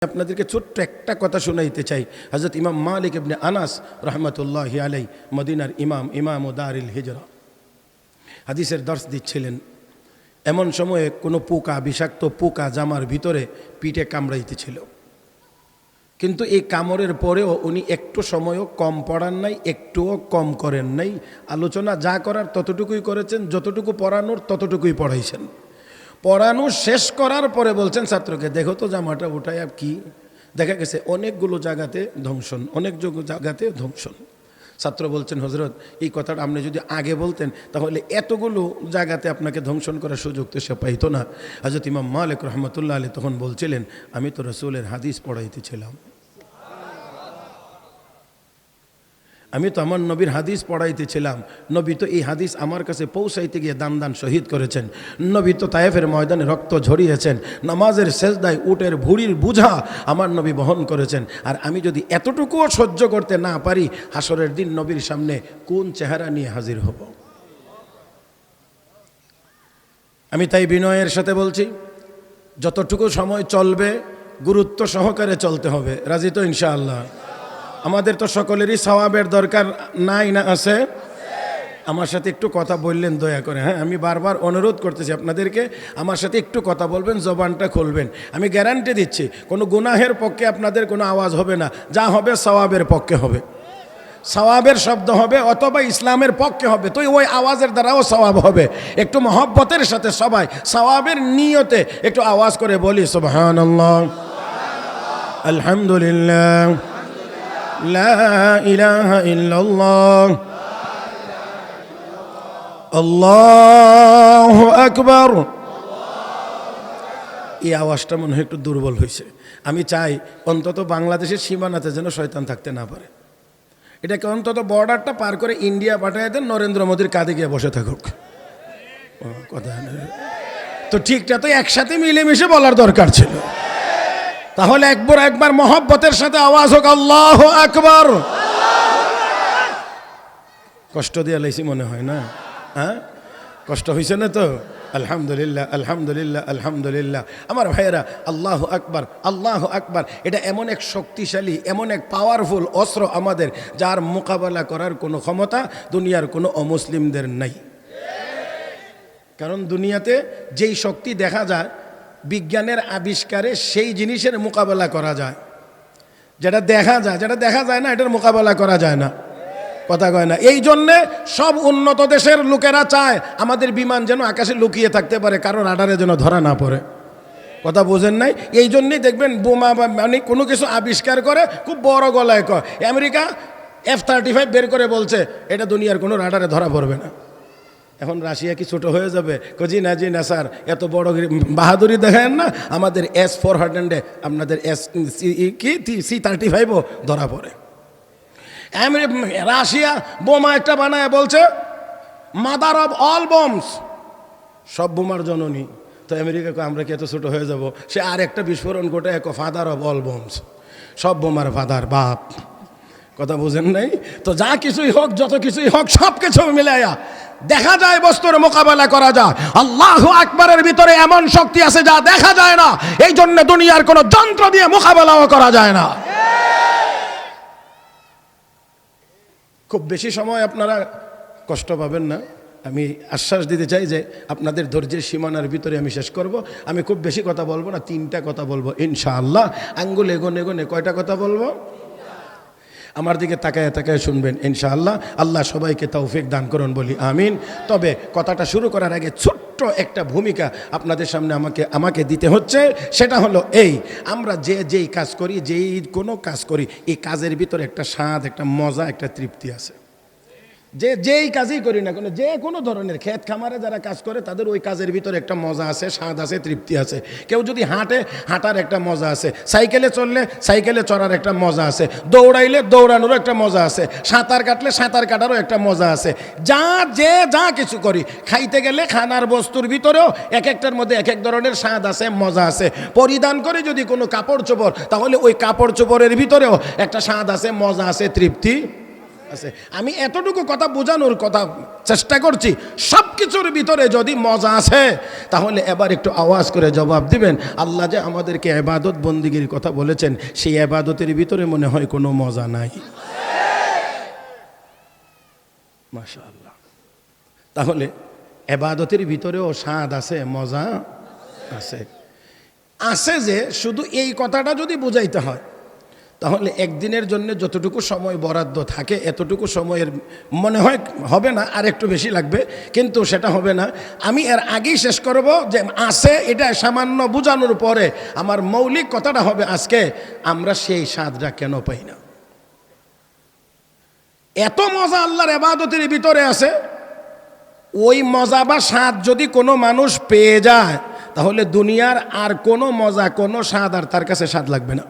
আপনাদেরকে ছোট্ট একটা কথা শোনাইতে চাই। হযরত ইমাম মালিক ইবনে আনাস রাহমাতুল্লাহি আলাইহি মদিনার ইমাম ও দারিল হিজরা হাদিসের দর্শ দিচ্ছিলেন। এমন সময়ে কোনো পোকা, বিষাক্ত পোকা জামার ভিতরে পিঠে কামড়াইতেছিল, কিন্তু এই কামড়ের পরেও উনি একটু সময়ও কম পড়ান নাই, একটুও কম করেন নাই। আলোচনা যা করার ততটুকুই করেছেন, যতটুকু পড়ানোর ততটুকুই পড়াইছেন। পড়ানো শেষ করার পরে বলছেন ছাত্রকে, দেখো তো জামাটা উঠায় কি। দেখা গেছে অনেকগুলো জায়গাতে ধ্বংসন, অনেক জায়গাতে ধ্বংসন। ছাত্র বলছেন, হজরত এই কথাটা আপনি যদি আগে বলতেন তাহলে এতগুলো জায়গাতে আপনাকে ধ্বংসন করার সুযোগ তো সে পাইতো না। হযরত ইমাম মালিক রহমতুল্লাহ আলাইহি তখন বলছিলেন, আমি তো রাসূলের হাদিস পড়াইতেছিলাম, আমি তো আমার নবীর হাদিস পড়াইতেছিলাম। নবী তো এই হাদিস আমার কাছে পৌঁছাইতে গিয়ে দান শহীদ করেছেন। নবী তো তায়েফের ময়দানে রক্ত ঝরিয়েছেন। নামাজের সেজদায় উটের ভুঁড়ির বোঝা আমার নবী বহন করেছেন। আর আমি যদি এতটুকুও সহ্য করতে না পারি, হাসরের দিন নবীর সামনে কোন চেহারা নিয়ে হাজির হব। আমি তাই বিনয়ের সাথে বলছি, যতটুকু সময় চলবে গুরুত্ব সহকারে চলতে হবে। রাজি তো ইনশাআল্লাহ? আমাদের তো সকলেরই সওয়াবের দরকার নাই না আছে? আমার সাথে একটু কথা বললেন দয়া করে। হ্যাঁ, আমি বারবার অনুরোধ করতেছি আপনাদেরকে, আমার সাথে একটু কথা বলবেন, জবানটা খুলবেন। আমি গ্যারান্টি দিচ্ছি কোনো গুনাহের পক্ষে আপনাদের কোনো আওয়াজ হবে না, যা হবে সওয়াবের পক্ষে হবে, সওয়াবের শব্দ হবে অথবা ইসলামের পক্ষে হবে। তো ওই আওয়াজের দ্বারাও সওয়াব হবে। একটু মহব্বতের সাথে সবাই সওয়াবের নিয়তে একটু আওয়াজ করে বলি সুবহানাল্লাহ, আলহামদুলিল্লাহ, লা ইলাহা ইল্লাল্লাহ, আল্লাহু আকবার। এই আওয়াজটা মনে হয় একটু দুর্বল হয়েছে। আমি চাই অন্তত বাংলাদেশের সীমানাতে যেন শয়তান থাকতে না পারে। এটাকে অন্তত বর্ডারটা পার করে ইন্ডিয়া পাঠিয়ে দেন, নরেন্দ্র মোদীর কাঁধে গিয়ে বসে থাকুক। কথা তো ঠিকটা তো একসাথে মিলেমিশে বলার দরকার ছিল। তাহলে একবার মহব্বতের সাথে আওয়াজ হোক, আল্লাহু আকবার। কষ্ট দিয়ে লাইছি মনে হয় না? হ্যাঁ, কষ্ট হয়েছে না তো? আলহামদুলিল্লাহ, আলহামদুলিল্লাহ, আলহামদুলিল্লাহ। আমার ভাইয়েরা, আল্লাহু আকবার, আল্লাহু আকবার, এটা এমন এক শক্তিশালী, এমন এক পাওয়ারফুল অস্ত্র আমাদের, যার মোকাবেলা করার কোনো ক্ষমতা দুনিয়ার কোনো অমুসলিমদের নাই। কারণ দুনিয়াতে যেই শক্তি দেখা যায়, বিজ্ঞানের আবিষ্কারে সেই জিনিসের মোকাবেলা করা যায়। যেটা দেখা যায় না, এটার মোকাবেলা করা যায় না। কথা কয় না? এই জন্যে সব উন্নত দেশের লোকেরা চায় আমাদের বিমান যেন আকাশে লুকিয়ে থাকতে পারে, কারণ রাডারে যেন ধরা না পড়ে। কথা বোঝেন নাই? এই জন্যই দেখবেন বোমা বা মানে কোনো কিছু আবিষ্কার করে খুব বড় গলায় কয়। আমেরিকা F-35 বের করে বলছে এটা দুনিয়ার কোনো রাডারে ধরা পড়বে না। এখন রাশিয়া কি ছোট হয়ে যাবে? জি না স্যার, এত বড় বাহাদুরি দেখায় না। আমাদের S-400 আপনাদের C-35ও ধরা পড়ে। রাশিয়া বোমা একটা বানায় বলছে মাদার অব অল বম্বস, সব বোমার জননী। তো আমেরিকা আমরা কি এত ছোট হয়ে যাব? সে আর একটা বিস্ফোরণ ঘটে ফাদার অব অল বম্বস, সব বোমার ফাদার, বাপ। কথা বুঝেন নাই? তো যা কিছুই হোক, যত কিছুই হোক, সব কিছু মিলাইয়া দেখা যায় বস্তুর মোকাবেলা করা যায়। আল্লাহু আকবারের ভিতরে এমন শক্তি আছে যা দেখা যায় না। এই জন্য দুনিয়ার কোনো যন্ত্র দিয়ে মোকাবেলাও করা যায় না। খুব বেশি সময় আপনারা কষ্ট পাবেন না, আমি আশ্বাস দিতে চাই যে আপনাদের ধৈর্যের সীমানার ভিতরে আমি শেষ করব। আমি খুব বেশি কথা বলবো না, 3টা কথা বলবো ইনশাআল্লাহ। আঙ্গুল এগোনে কয়টা কথা বলবো? আমার দিকে তাকায় শুনবেন ইনশাআল্লাহ। আল্লাহ সবাইকে তৌফিক দান করুন, বলি আমিন। তবে কথাটা শুরু করার আগে ছোট্ট একটা ভূমিকা আপনাদের সামনে আমাকে দিতে হচ্ছে। সেটা হলো এই, আমরা যেই কাজ করি, যেই কোনো কাজ করি, এই কাজের ভিতরে একটা স্বাদ, একটা মজা, একটা তৃপ্তি আছে। যেই কাজই করি না, যে কোনো ধরনের ক্ষেত খামারে যারা কাজ করে তাদের ওই কাজের ভিতরে একটা মজা আছে, স্বাদ আছে, তৃপ্তি আছে। কেউ যদি হাঁটার একটা মজা আছে, সাইকেলে চললে সাইকেলে চড়ার একটা মজা আছে, দৌড়াইলে দৌড়ানোরও একটা মজা আছে, সাঁতার কাটলে সাঁতার কাটারও একটা মজা আছে। যা কিছু করি, খাইতে গেলে খানার বস্তুর ভিতরেও এক একটার মধ্যে এক এক ধরনের স্বাদ আছে, মজা আছে। পরিধান করে যদি কোনো কাপড় চোপড়, তাহলে ওই কাপড় চোপড়ের ভিতরেও একটা স্বাদ আছে, মজা আছে, তৃপ্তি আছে। আমি এতটুকু কথা বোঝানোর কথা চেষ্টা করছি, সব কিছুর ভিতরে যদি মজা আছে তাহলে এবার একটু আওয়াজ করে জবাব দিবেন, আল্লাহ যে আমাদেরকে ইবাদত বন্দিগির কথা বলেছেন সেই ইবাদতের ভিতরে মনে হয় কোনো মজা নাই। মাশাআল্লাহ। তাহলে ইবাদতের ভিতরেও স্বাদ আছে, মজা আছে। আছে যে শুধু এই কথাটা যদি বুঝাইতে হয় তাহলে একদিনের জন্য যতটুকু সময় বরাদ্দ থাকে এতটুকু সময়ের মনে হয় হবে না, আর একটু বেশি লাগবে, কিন্তু সেটা হবে না। আমি এর আগেই শেষ করব যে আছে এটা সামান্য বোঝানোর পরে আমার মৌলিক কথাটা হবে আজকে আমরা সেই স্বাদটা কেন পাই না। এত মজা আল্লাহর ইবাদতের ভিতরে আছে, ওই মজা বা স্বাদ যদি কোনো মানুষ পেয়ে যায় তাহলে দুনিয়ার আর কোনো মজা কোনো স্বাদ আর তার কাছে স্বাদ লাগবে না,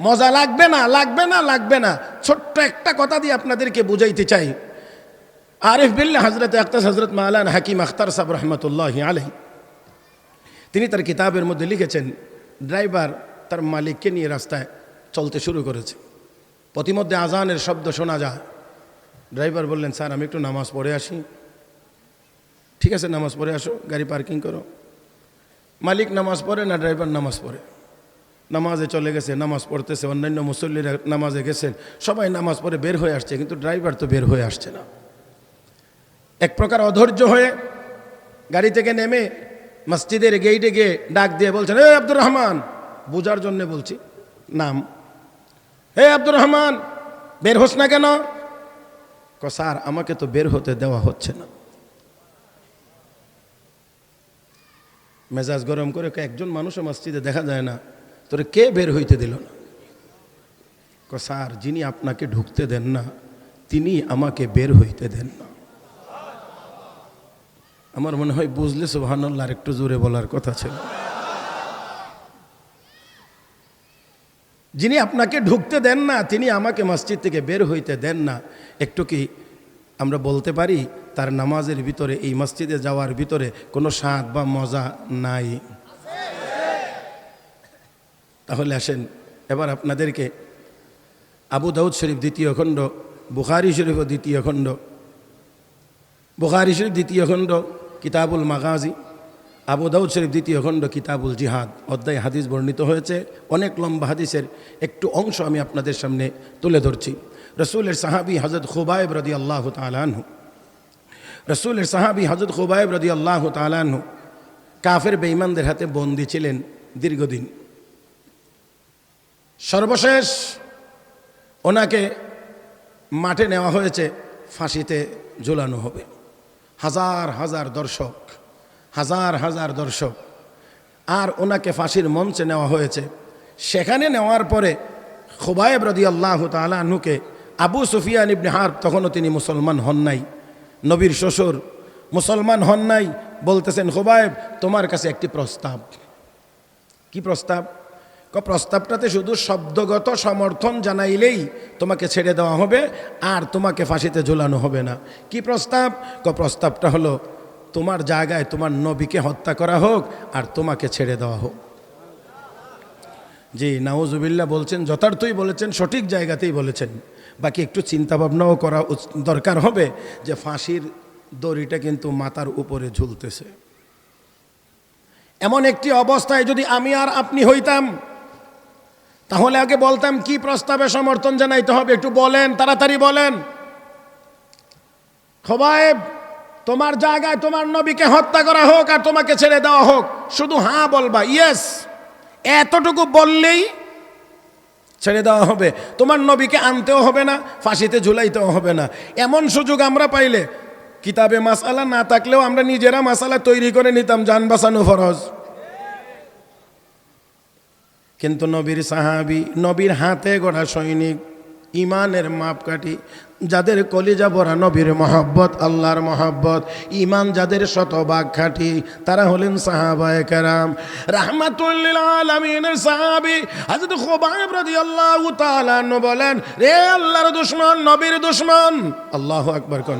মজা লাগবে না, লাগবে না, লাগবে না। ছোট্ট একটা কথা দিয়ে আপনাদেরকে বুঝাইতে চাই। আরিফ বিল্লাহ হযরত আখতাস হযরত মাওলানা হাকিম আখতার সাহেব রহমতুল্লাহি আলাইহি তিনি তার কিতাবের মধ্যে লিখেছেন, ড্রাইভার তার মালিককে নিয়ে রাস্তায় চলতে শুরু করেছে, প্রতিমধ্যে আজানের শব্দ শোনা যায়। ড্রাইভার বললেন, স্যার আমি একটু নামাজ পড়ে আসি। ঠিক আছে, নামাজ পড়ে আসো, গাড়ি পার্কিং করো। মালিক নামাজ পড়ে না, ড্রাইভার নামাজ পড়ে। নামাজে চলে গেছে, নামাজ পড়তেছে, অন্যান্য মুসল্লিরা নামাজে গেছেন, সবাই নামাজ পড়ে বের হয়ে আসছে, কিন্তু ড্রাইভার তো বের হয়ে আসছে না। এক প্রকার অধৈর্য হয়ে গাড়ি থেকে নেমে মসজিদের গেইটে গিয়ে ডাক দিয়ে বলছেন, হে আব্দুর রহমান, বোঝার জন্য বলছি নাম, হে আব্দুর রহমান বের হোস না কেন? স্যার আমাকে তো বের হতে দেওয়া হচ্ছে না। মেজাজ গরম করে, একজন মানুষও মসজিদে দেখা যায় না, তোরে কে বের হইতে দিল না? স্যার যিনি আপনাকে ঢুকতে দেন না তিনি আমাকে বের হইতে দেন না। আমার মনে হয় বুঝলে সুবহানাল্লাহ আর একটু জোরে বলার কথা ছিল। যিনি আপনাকে ঢুকতে দেন না তিনি আমাকে মসজিদ থেকে বের হইতে দেন না। একটু কি আমরা বলতে পারি তার নামাজের ভিতরে, এই মসজিদে যাওয়ার ভিতরে কোনো স্বাদ বা মজা নাই? তাহলে আসেন এবার আপনাদেরকে আবু দাউদ শরীফ দ্বিতীয় খণ্ড, বুখারী শরীফ দ্বিতীয় খণ্ড, বুখারী শরীফ দ্বিতীয় খণ্ড কিতাবুল মাগাজি, আবু দাউদ শরীফ দ্বিতীয় খণ্ড কিতাবুল জিহাদ অধ্যায় হাদিস বর্ণিত হয়েছে। অনেক লম্বা হাদিসের একটু অংশ আমি আপনাদের সামনে তুলে ধরছি। রসুলের সাহাবী হযরত খুবাইব রাদিয়াল্লাহু তাআলা আনহু, রসুলের সাহাবী হযরত খুবাইব রাদিয়াল্লাহু তাআলা আনহু কাফের বেঈমানদের হাতে বন্দী ছিলেন দীর্ঘদিন। সর্বশেষ ওনাকে মাঠে নেওয়া হয়েছে, ফাঁসিতে ঝুলানো হবে। হাজার হাজার দর্শক, হাজার হাজার দর্শক, আর ওনাকে ফাঁসির মঞ্চে নেওয়া হয়েছে। সেখানে নেওয়ার পরে খুবাইব রাদিয়াল্লাহু তাআলা আনহুকে আবু সুফিয়ান ইবনে হারব, তখনও তিনি মুসলমান হন নাই, নবীর শ্বশুর, মুসলমান হন নাই, বলতেছেন, খুবাইব তোমার কাছে একটি প্রস্তাব। কি প্রস্তাব? প্রস্তাবটাতে শুধু শব্দগত সমর্থন জানাইলেই তোমাকে ছেড়ে দেওয়া হবে আর তোমাকে ফাঁসিতে ঝুলানো হবে না। কি প্রস্তাব? প্রস্তাবটা হলো তোমার জায়গায় তোমার নবীকে হত্যা করা হোক আর তোমাকে ছেড়ে দেওয়া হোক। জি নাউজুবিল্লাহ বলছেন, যথার্থই বলেছেন, সঠিক জায়গাতেই বলেছেন। বাকি একটু চিন্তা ভাবনাও করা দরকার হবে যে ফাঁসির দড়িটা কিন্তু মাথার উপরে ঝুলতেছে। এমন একটি অবস্থায় যদি আমি আর আপনি হইতাম তাহলে আগে বলতাম কি প্রস্তাবে সমর্থন জানাইতে হবে, একটু বলেন, তাড়াতাড়ি বলেন। খুবাইব তোমার জায়গায় তোমার নবীকে হত্যা করা হোক আর তোমাকে ছেড়ে দেওয়া হোক, শুধু হ্যাঁ বলবা, ইয়েস, এতটুকু বললেই ছেড়ে দেওয়া হবে। তোমার নবীকে আনতেও হবে না, ফাঁসিতে ঝুলাইতেও হবে না। এমন সুযোগ আমরা পাইলে কিতাবে মাসালা না থাকলেও আমরা নিজেরা মাসালা তৈরি করে নিতাম, জান বাঁচানো ফরজ। কিন্তু নবীর সাহাবী, নবীর হাতে গড়া সৈনিক, ইমানের মাপকাঠি, যাদের কলিজা ভরা নবীর মহব্বত, আল্লাহর মহব্বত, ইমান যাদের শতভাগ খাঁটি, তারা হলেন সাহাবায়ে কেরাম। রাহমাতুল লিল আলামিনের সাহাবী হযরত খুবাইব রাদিয়াল্লাহু তাআলা আনহু বলেন, রে আল্লাহর দুশমন, নবীর দুশমন, আল্লাহু আকবার কোন,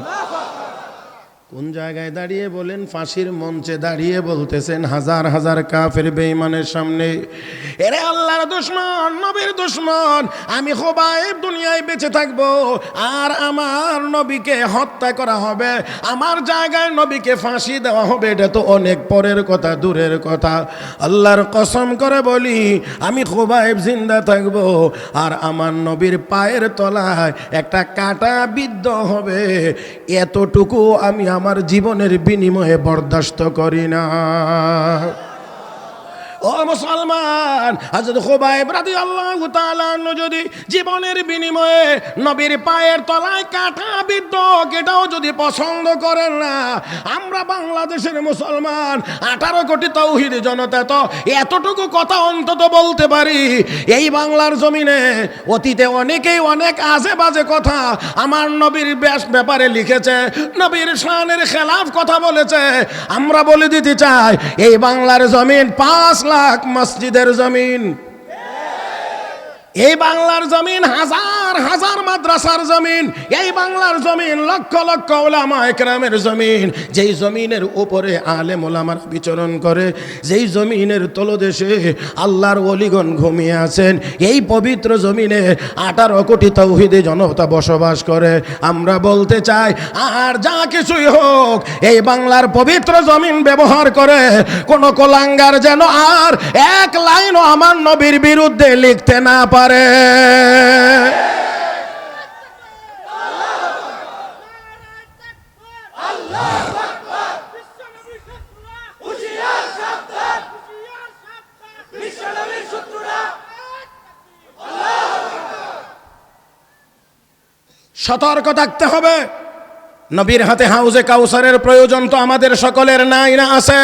কোন জায়গায় দাঁড়িয়ে বলেন? ফাঁসির মঞ্চে দাঁড়িয়ে বলতেছেন হাজার হাজার কাফের বেঈমানের সামনে, এরে আল্লাহর দুশমন, নবীর দুশমন, আমি খুবাইব দুনিয়ায় বেঁচে থাকব আর আমার নবীকে হত্যা করা হবে, আমার জায়গায় নবীকে ফাঁসি দেওয়া হবে, এটা তো অনেক পরের কথা, দূরের কথা। আল্লাহর কসম করে বলি, আমি খুবাইব জিন্দা থাকব আর আমার নবীর পায়ের তলায় একটা কাঁটা বিদ্ধ হবে, এতটুকু আমি আমার জীবনের বিনিময়ে বরদাস্ত করি না। ও মুসলমান, হযরত খুবাইব রাদিয়াল্লাহু তাআলা আনহু যদি জীবনের বিনিময়ে নবীর পায়ের তলায় কাঁটা বিদ্ধ, এটাও যদি পছন্দ করেন না, আমরা বাংলাদেশের মুসলমান 18 কোটি তাওহীদ জনতা তো এতটুকু কথা অন্তত বলতে পারি, এই বাংলার জমিনে অতীতে অনেকেই অনেক আজে বাজে কথা আমার নবীর ব্যাপারে লিখেছে, নবীর শানের খেলাফ কথা বলেছে। আমরা বলে দিতে চাই, এই বাংলার জমিন 5 লাখ মসজিদের জমিন, এই বাংলার জমিন হাজার হাজার মাদ্রাসার জমিন, এই বাংলার জমিন লক্ষ লক্ষ উলামায়ে কেরামের জমিন, যেই জমিনের উপরে আলেম ওলামারা বিচরণ করে, যেই জমিনের তলদেশে আল্লাহর ওলিগণ ঘুমিয়ে আছেন, এই পবিত্র জমিনে 18 কোটি তাওহীদি জনতা বসবাস করে। আমরা বলতে চাই, আর যা কিছুই হোক, এই বাংলার পবিত্র জমিন ব্যবহার করে কোন কোলাঙ্গার যেন আর এক লাইনও আমার নবীর বিরুদ্ধে লিখতে না পারে। সতর্ক থাকতে হবে। নবীর হাতে হাউজে কাউসারের প্রয়োজন তো আমাদের সকলের নাই না আছে?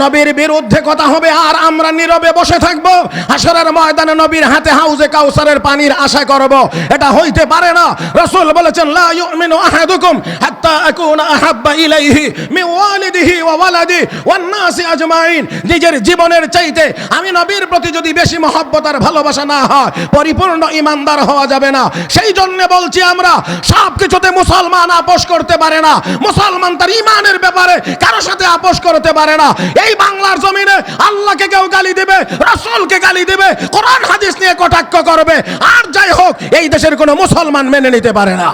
নবীর বিরুদ্ধে কথা হবে আর আমরা নীরবে বসে থাকবো, হাসরের ময়দানে নবীর হাতে হাউজে কাউসারের পানির আশা করব, এটা হইতে পারে না। রাসূল বলেছেন, লা ইউমিনু আহাদুকুম হাত্তা আকুনা আহাব্বা ইলাইহি মিন ওয়ালিদিহি ওয়া ওয়ালাদি ওয়ান নাসি আজমাইন। নিজের জীবনের চাইতে আমি নবীর প্রতি যদি বেশি মহব্বত আর ভালোবাসা না হয়, পরিপূর্ণ ঈমানদার হওয়া যাবে না। সেই জন্য বলছি, আমরা সব কিছুতে মুসলমান আপোষ করতে পারে না, মুসলমান তার ঈমানের ব্যাপারে কারোর সাথে আপোষ করতে পারে না। এই বাংলার জমিনে আল্লাহকে কেউ গালি দেবে, রাসূলকে গালি দেবে, কোরআন হাদিস নিয়ে কটাক্ষ করবে, আর যাই হোক এই দেশের কোনো মুসলমান মেনে নিতে পারে না।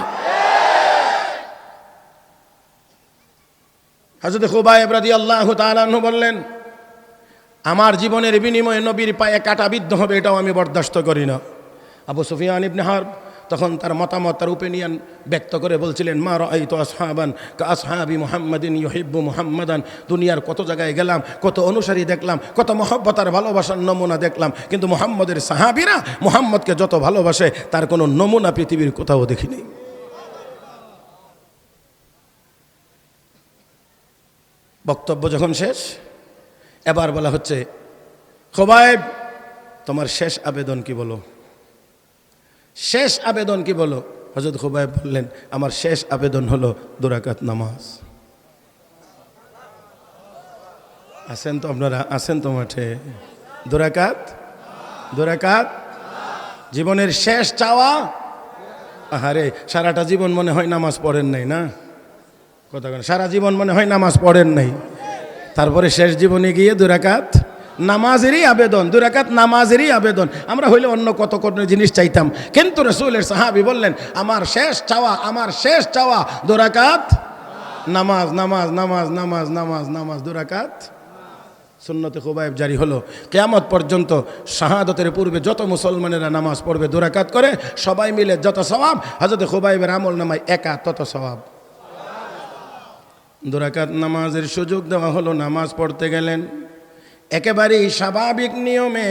হযরত খুবাইব রাদিয়াল্লাহু তাআলা আনহু বললেন, আমার জীবনের বিনিময়ে নবীর পায়ে কাঁটা বিদ্ধ হবে, এটাও আমি বরদাস্ত করি না। আবু সুফিয়ান ইবনে হারব তখন তার মতামত, তার ওপিনিয়ন ব্যক্ত করে বলছিলেন, মা রাআইতু আসহাবান কা আসহাবি মুহাম্মাদিন ইউহিব্বু মুহাম্মাদান। দুনিয়ার কত জায়গায় গেলাম, কত অনুসারী দেখলাম, কত মহব্বত আর ভালোবাসার নমুনা দেখলাম, কিন্তু মুহাম্মদের সাহাবীরা মুহাম্মদকে যত ভালোবাসে তার কোনো নমুনা পৃথিবীর কোথাও দেখিনি। বক্তব্য যখন শেষ, এবার বলা হচ্ছে, খুবাইব তোমার শেষ আবেদন কি বলো, শেষ আবেদন কি বলো? হযরত খুবাইব বললেন, আমার শেষ আবেদন হলো 2 রাকাত নামাজ। আছেন তো আপনারা? আছেন তো মাঠে? 2 রাকাত, 2 রাকাত জীবনের শেষ চাওয়া। আহারে, সারাটা জীবন মনে হয় নামাজ পড়েন নাই না? কথা বলেন, সারা জীবন মনে হয় নামাজ পড়েন নাই, তারপরে শেষ জীবনে গিয়ে 2 রাকাত নামাজেরই আবেদন, 2 রাকাত নামাজেরই আবেদন। আমরা হইলে অন্য কত কত জিনিস চাইতাম, কিন্তু রাসূলের সাহাবী বললেন, আমার শেষ চাওয়া, আমার শেষ চাওয়া 2 রাকাত নামাজ, নামাজ, নামাজ, নামাজ, নামাজ, নামাজ, 2 রাকাত। সুন্নতে খুবাইব জারি হলো। কিয়ামত পর্যন্ত শাহাদাতের পূর্বে যত মুসলমানেরা নামাজ পড়বে 2 রাকাত করে, সবাই মিলে যত সওয়াব, হযরত খুবাইবের আমল নামায় একা তত সওয়াব। 2 রাকাত নামাজের সুযোগ দেওয়া হলো, নামাজ পড়তে গেলেন। একেবারেই স্বাভাবিক নিয়মে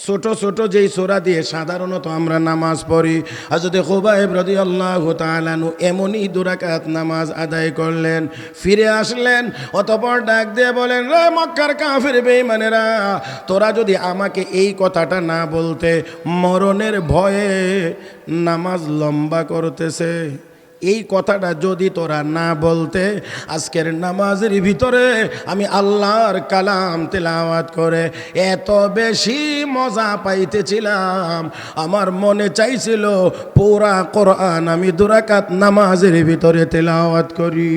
ছোট ছোট যেই সূরা দিয়ে সাধারণত আমরা নামাজ পড়ি, হযরত খুবাইব রাদিয়াল্লাহু তাআলা আনহু এমনই 2 রাকাত নামাজ আদায় করলেন, ফিরে আসলেন, অতঃপর ডাক দিয়ে বলেন, রে মক্কার কাফির বেঈমানেরা, তোরা যদি আমাকে এই কথাটা না বলতে, মরণের ভয়ে নামাজ লম্বা করতেছে, এই কথাটা যদি তোরা না বলতে, আজকের নামাজের ভিতরে আমি আল্লাহর কালাম তেলাওয়াত করে এত বেশি মজা পাইতেছিলাম, আমার মনে চাইছিল পুরা কোরআন আমি 2 রাকাত নামাজের ভিতরে তেলাওয়াত করি।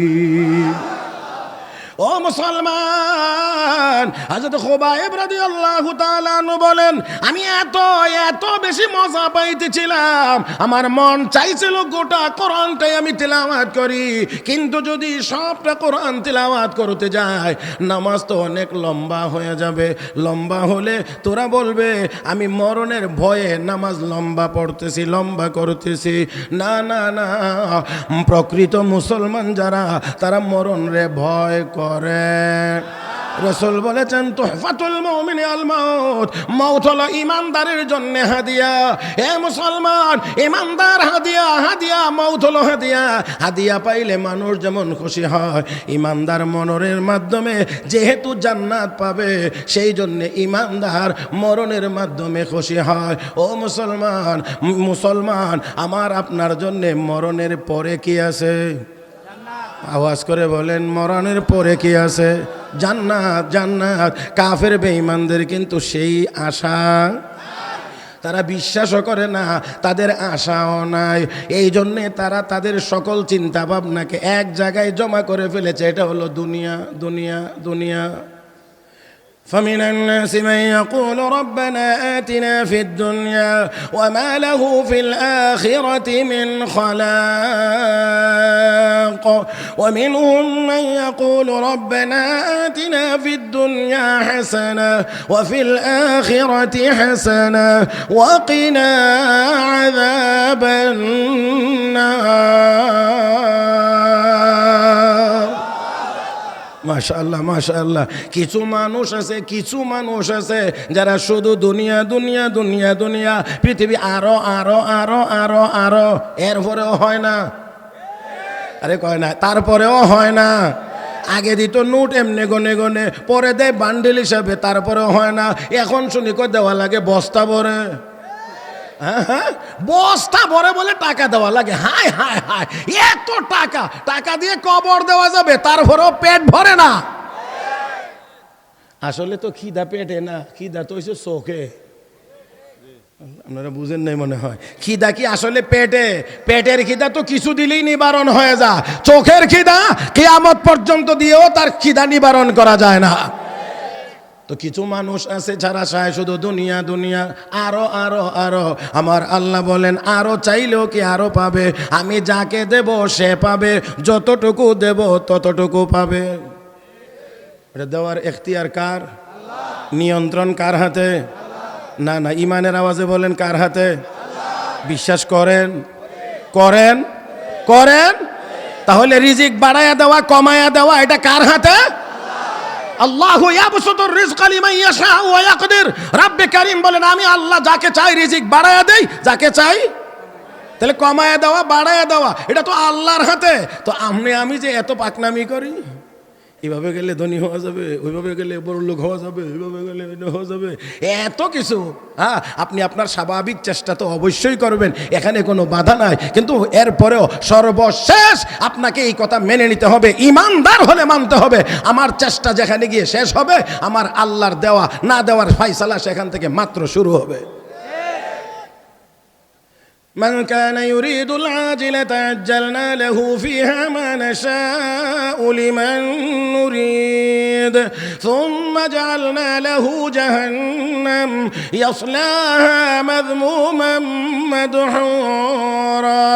ও মুসলমান, হযরত খুবাইব রাদিয়াল্লাহু তাআলা আনহু বলেন, আমি এত বেশি মজা পাইতেছিলাম, আমার মন চাইছিল গোটা কোরআনটাই আমি তেলাওয়াত করি, কিন্তু যদি সবটা কোরআন তেলাওয়াত করতে যায় নামাজ তো অনেক লম্বা হয়ে যাবে। লম্বা হলে তোরা বলবে আমি মরণের ভয়ে নামাজ লম্বা পড়তেছি, লম্বা করতেছি। না না না, প্রকৃত মুসলমান যারা তারা মরণরে ভয় করে। রাসূল বলেছেন তুহফাতুল মুমিন আল মাউত, মউত হলো ঈমানদারের জন্য হাদিয়া। হে মুসলমান, ঈমানদার হাদিয়া, হাদিয়া মউত হলো হাদিয়া। হাদিয়া পাইলে মানুষ যেমন খুশি হয়, ঈমানদার মরণের মাধ্যমে যেহেতু জান্নাত পাবে সেই জন্য ঈমানদার মরণের মাধ্যমে খুশি হয়। ও মুসলমান, মুসলমান আমার আপনার জন্য মরণের পরে কি আছে? আওয়াজ করে বলেন, মরণের পরে কি আছে? জান্নাত। জান্নাত। কাফের বেঈমানদের কিন্তু সেই আশা, তারা বিশ্বাসও করে না, তাদের আশাও নাই। এই জন্যে তারা তাদের সকল চিন্তা ভাবনাকে এক জায়গায় জমা করে ফেলেছে, এটা হলো দুনিয়া, দুনিয়া, দুনিয়া। فمن الناس من يقول ربنا آتنا في الدنيا وما له في الآخرة من خلاق ومنهم من يقول ربنا آتنا في الدنيا حسنة وفي الآخرة حسنة وقنا عذاب النار। মাশাআল্লাহ, মাশাআল্লাহ। কিছু মানুষ আছে যারা শুধু দুনিয়া, দুনিয়া, দুনিয়া, দুনিয়া, পৃথিবী আরো আরো আরো আরো আরো, এরপরেও হয় না। আরে কয় না, তারপরেও হয় না। আগে দিত নোট এমনি গনে গনে, পরে দেয় বান্ডেল হিসাবে, তারপরেও হয় না। এখন শুনি কো দেওয়া লাগে বস্তা ভরে। হ্যাঁ, বস্তা ভরে বলে টাকা দেওয়া লাগে। হায় হায় হায়, এত টাকা, টাকা দিয়ে কবর দেওয়া যাবে, তারপরেও পেট ভরে না। আসলে তো খিদা পেটে না, খিদা তো হয়েছে চোখে। আপনারা বুঝেন নাই মনে হয়। খিদা কি আসলে পেটে? পেটের খিদা তো কিছু দিলেই নিবারণ হয়ে যায়। চোখের খিদা কিয়ামত পর্যন্ত দিয়েও তার খিদা নিবারণ করা যায় না। তো কিছু মানুষ আছে যারা চায় শুধু দুনিয়া, দুনিয়া, আরো আরো আরো। আমার আল্লাহ বলেন আরো চাইলেও কি আরো পাবে? আমি যাকে দেব সে পাবে, যতটুকু দেব ততটুকু পাবে। এটা দেওয়ার এখতিয়ার কার? নিয়ন্ত্রণ কার হাতে? না না, ইমানের আওয়াজে বলেন কার হাতে? বিশ্বাস করেন? করেন? করেন? তাহলে রিজিক বাড়ায়া দেওয়া কমায়া দেওয়া এটা কার হাতে? আল্লাহু ইয়াবসুতুর রিজকা লিমান ইয়াশাউ ওয়া ইয়াকদির। রব্বে কারীম বলেন আমি আল্লাহ যাকে চাই রিজিক বাড়ায়া দেই, যাকে চাই। তাহলে কমায়া দেওয়া বাড়ায়া দেওয়া এটা তো আল্লাহর হাতে। তো আমি যে এত পাকনামি করি, এইভাবে গেলে ধনী হওয়া যাবে, ওইভাবে গেলে বড় লোক হওয়া যাবে, ওইভাবে গেলে হওয়া যাবে, এত কিছু। হ্যাঁ, আপনি আপনার স্বাভাবিক চেষ্টা তো অবশ্যই করবেন, এখানে কোনো বাধা নাই। কিন্তু এরপরেও সর্বশেষ আপনাকে এই কথা মেনে নিতে হবে, ইমানদার হলে মানতে হবে। আমার চেষ্টা যেখানে গিয়ে শেষ হবে, আমার আল্লাহর দেওয়া না দেওয়ার ফায়সালা সেখান থেকে মাত্র শুরু হবে। من كان يريد العاجلة عجلنا له فيها ما نشاء لمن نريد ثم جعلنا له جهنم يصلاها مذموما مدحورا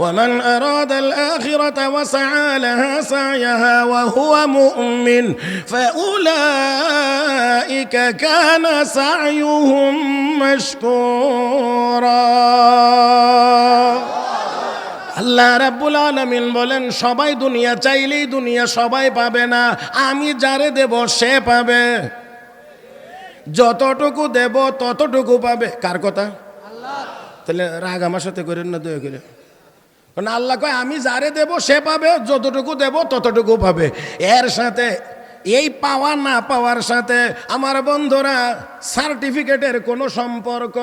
ومن أراد الآخرة وسعى لها سعيها وهو مؤمن فأولئك كان سعيهم مشكورا। আল্লাহ রাব্বুল আলামিন বলেন সবাই দুনিয়া চাইলেই দুনিয়া সবাই পাবে না, আমি যারে দেব সে পাবে, যতটুকু দেব ততটুকু পাবে। কার কথা? আল্লাহ। তাহলে রাগ আমার সাথে করেন না দয়া করে, কারণ আল্লাহ কয় আমি যারে দেব সে পাবে, যতটুকু দেব ততটুকু পাবে। এর সাথে এই পাওয়া না পাওয়ার সাথে আমার বন্ধুরা সার্টিফিকেটের কোনো সম্পর্ক।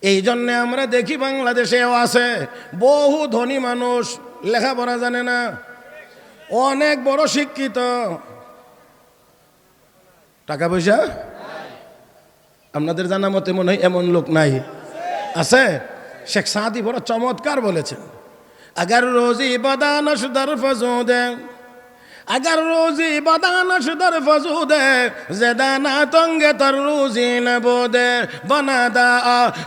এই জন্যে আমরা দেখি বাংলাদেশেও আছে বহু ধনী মানুষ, লেখাপড়া জানে না, অনেক বড় শিক্ষিত, টাকা পয়সা। আপনাদের জানা মতে মনে হয় এমন লোক নাই, আছে। শেখ সাদি বড় চমৎকার বলেছেন, अगर रोजी बदानश दर फजूदे, अगर रोजी बदानश दर फजूदे, ज़ेदाना तंगे तर रोजी न बोदे, बना दा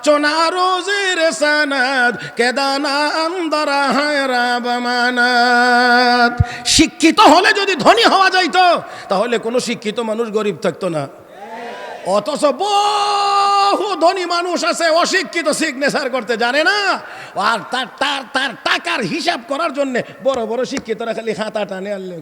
चुना रोजी रसानत के दाना अंदर हैरा बमानत। শিক্ষিত হলে যদি ধনী হওয়া যাইতো তাহলে কোনো শিক্ষিত মানুষ গরিব থাকতো না। অথচ বহু ধনী মানুষ আছে অশিক্ষিত, সিগনেচার করতে জানে না, আর তার টাকার হিসাব করার জন্য বড় বড় শিক্ষিতরা খালি খাতা টানে আনলে